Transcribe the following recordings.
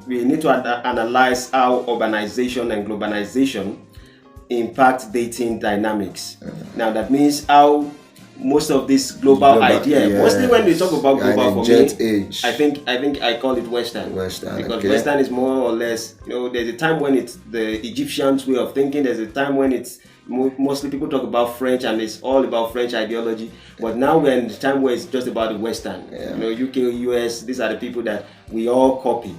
we need to analyze how urbanization and globalization impact dating dynamics. Now that means how most of this global idea, mostly when we talk about global, for me, age. I think I call it Western. Because okay. Western is more or less, there's a time when it's the Egyptians' way of thinking. There's a time when it's mostly people talk about French and it's all about French ideology. But now we're in the time where it's just about the Western. UK, US, these are the people that we all copy.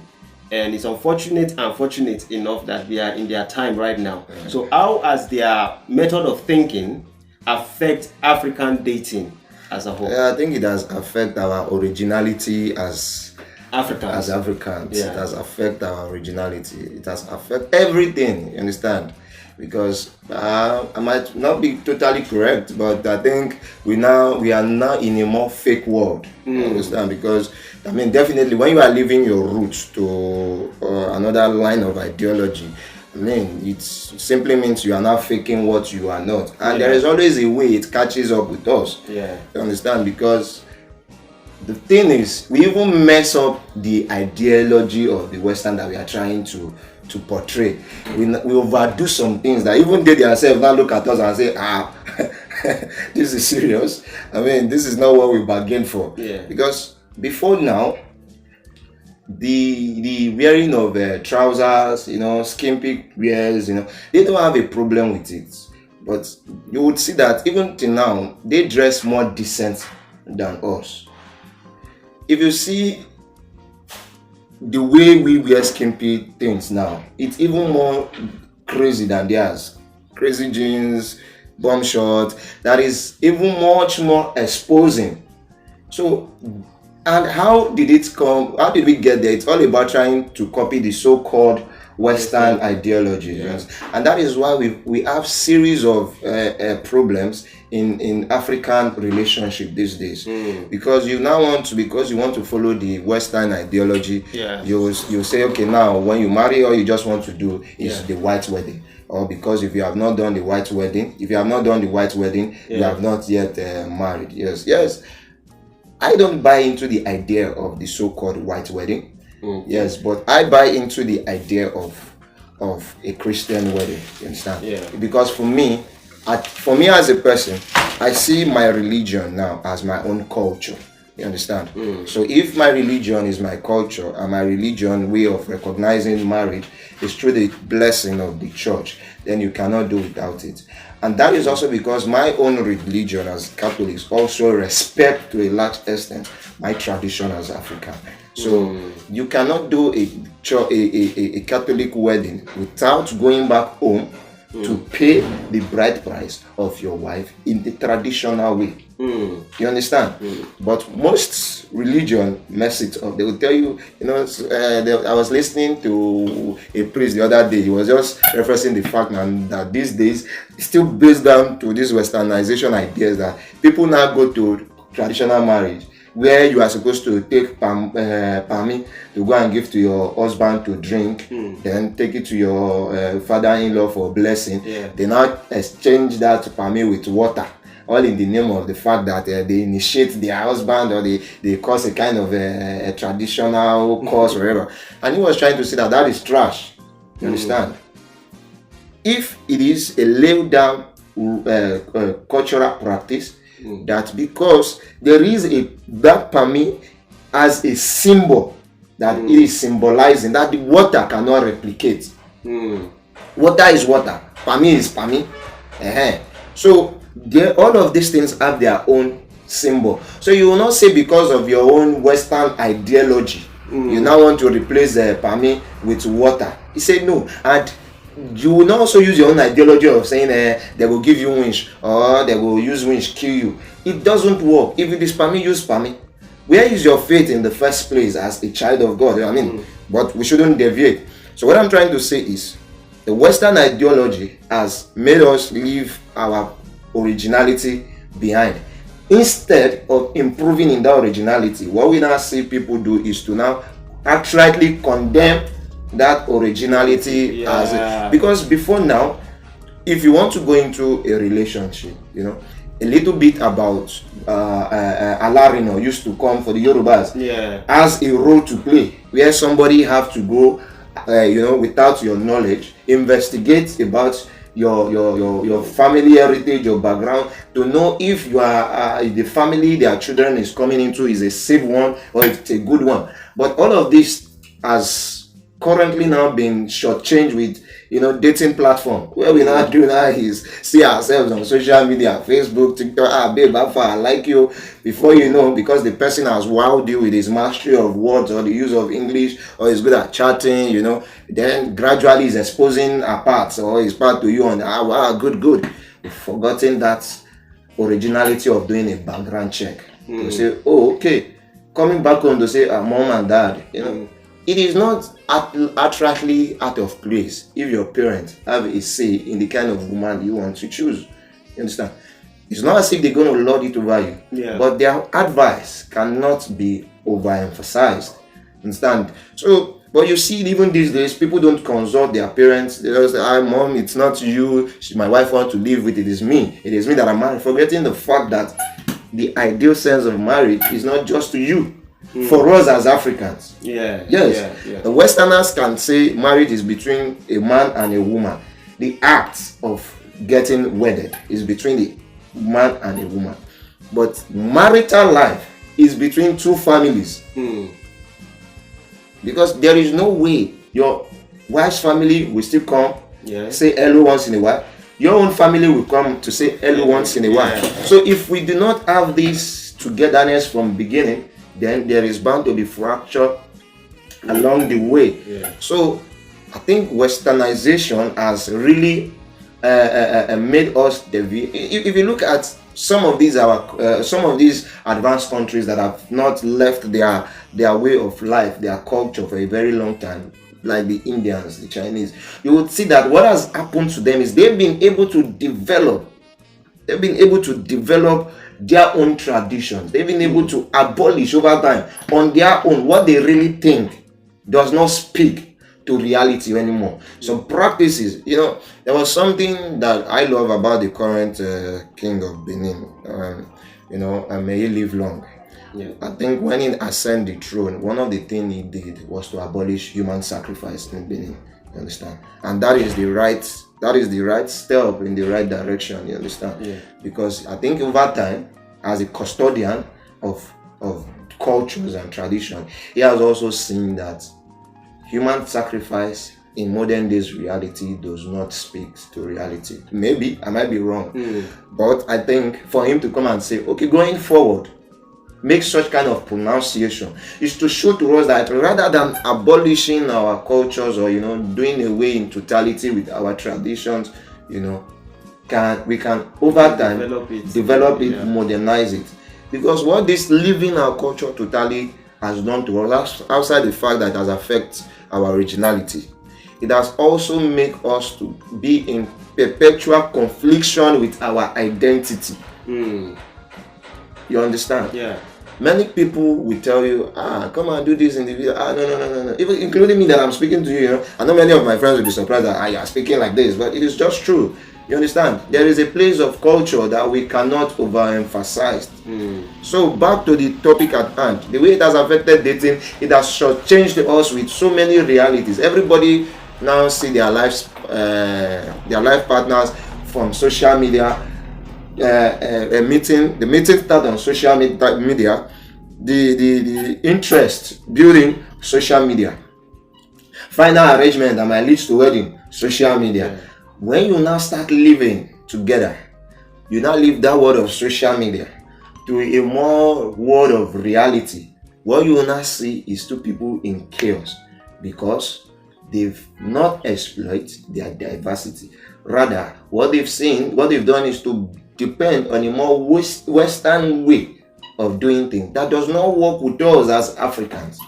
And it's unfortunate enough that we are in their time right now. So how has their method of thinking affect African dating as a whole? I think it has affected our originality as Africans. It has affected our originality. It has affected everything, you understand? Because I might not be totally correct, but I think we are now in a more fake world. You understand? Because definitely when you are leaving your roots to another line of ideology, it simply means you are now faking what you are not. And there is always a way it catches up with us. Yeah. You understand? Because the thing is, we even mess up the ideology of the Western that we are trying to portray. We overdo some things that even they themselves now look at us and say, this is serious. This is not what we bargained for. Yeah. Because before now, the wearing of trousers, skimpy wears, they don't have a problem with it. But you would see that even till now, they dress more decent than us. If you see the way we wear skimpy things now, it's even more crazy than theirs. Crazy jeans, bomb shorts, that is even much more exposing. So, and how did it come? How did we get there? It's all about trying to copy the so-called Western ideology. Yes? And that is why we have series of problems in African relationship these days. Because you want to follow the Western ideology, you say, okay, now when you marry, all you just want to do is the white wedding. Or because if you have not done the white wedding, you have not yet married. Yes. I don't buy into the idea of the so-called white wedding. Yes, but I buy into the idea of a Christian wedding. You understand? Yeah. Because for me as a person, I see my religion now as my own culture. You understand? So if my religion is my culture and my religion way of recognizing marriage is through the blessing of the church, then you cannot do without it. And that is also because my own religion as Catholics also respect to a large extent my tradition as African. So you cannot do a Catholic wedding without going back home to pay the bride price of your wife in the traditional way. You understand? But most religion mess it up. They will tell you, I was listening to a priest the other day. He was just referencing the fact that these days it's still based down to this westernization ideas that people now go to traditional marriage, where you are supposed to take pami to go and give to your husband to drink, then take it to your father-in-law for blessing. They now exchange that pami with water, all in the name of the fact that they initiate their husband, or they cause a kind of a traditional cause or whatever. And he was trying to say that is trash. You understand? If it is a laid down cultural practice, that because there is that pami as a symbol that it is symbolizing that the water cannot replicate. Water is water, pami is pami. So all of these things have their own symbol. So you will not say because of your own Western ideology you now want to replace the pami with water. He said no. And you will not also use your own ideology of saying they will give you winch or they will use winch kill you. It doesn't work. If it is pami, use pami. Where is your faith in the first place as a child of God? But we shouldn't deviate. So what I'm trying to say is the Western ideology has made us leave our originality behind. Instead of improving in that originality, what we now see people do is to now outrightly condemn that originality because before now, if you want to go into a relationship, a little bit about Alarino used to come for the Yorubas as a role to play, where somebody have to go, without your knowledge, investigate about your family heritage, your background, to know if you are the family their children is coming into is a safe one or if it's a good one. But all of this has currently now been shortchanged with dating platform, where we now do now is see ourselves on social media, Facebook, TikTok. Babe, how far I like you, before you know, because the person has wowed you with his mastery of words or the use of English, or is good at chatting, then gradually is exposing a part or his part to you on wow, good. You've forgotten that originality of doing a background check. To say, oh, okay, coming back home to say mom and dad, it is not outrightly out of place if your parents have a say in the kind of woman you want to choose. You understand? It's not as if they're going to lord it over you, but their advice cannot be overemphasized. Understand? So, but you see, even these days, people don't consult their parents. They just say, mom, it's not you. My wife wants to live with it. It is me. It is me that I'm married. Forgetting the fact that the ideal sense of marriage is not just to you. For us as Africans, the Westerners can say marriage is between a man and a woman. The act of getting wedded is between the man and a woman, but marital life is between two families. Because there is no way your wife's family will still come say hello once in a while. Your own family will come to say hello once in a while. So if we do not have this togetherness from beginning, then there is bound to be fracture along the way. So I think westernization has really made us deviate. If you look at some of these advanced countries that have not left their way of life, their culture for a very long time, like the Indians, the Chinese, you would see that what has happened to them is they've been able to develop their own traditions. They've been able to abolish over time on their own what they really think does not speak to reality anymore. Some practices, there was something that I love about the current king of Benin, and may he live long. I think when he ascended the throne, one of the things he did was to abolish human sacrifice in Benin. You understand? And that is the right step in the right direction. You understand? Because I think over time, as a custodian of cultures and tradition, he has also seen that human sacrifice in modern days reality does not speak to reality. Maybe I might be wrong, but I think for him to come and say, okay, going forward, make such kind of pronunciation is to show to us that rather than abolishing our cultures or doing away in totality with our traditions, we can over time develop it, modernize it. Because what this leaving our culture totally has done to us, outside the fact that it has affected our originality, it has also made us to be in perpetual confliction with our identity. You understand? Many people will tell you, come and do this in the video. No. Even including me that I'm speaking to you, I know many of my friends will be surprised that you are speaking like this, but it is just true. You understand? There is a place of culture that we cannot overemphasize. So back to the topic at hand, the way it has affected dating, it has changed us with so many realities. Everybody now see their life partners from social media. The meeting start on social media, the interest building social media, final arrangement that might lead to wedding, social media. When you now start living together, you now leave that world of social media to a more world of reality. What you will now see is two people in chaos because they've not exploited their diversity. Rather, what they've done is to depend on a more Western way of doing things that does not work with us as Africans.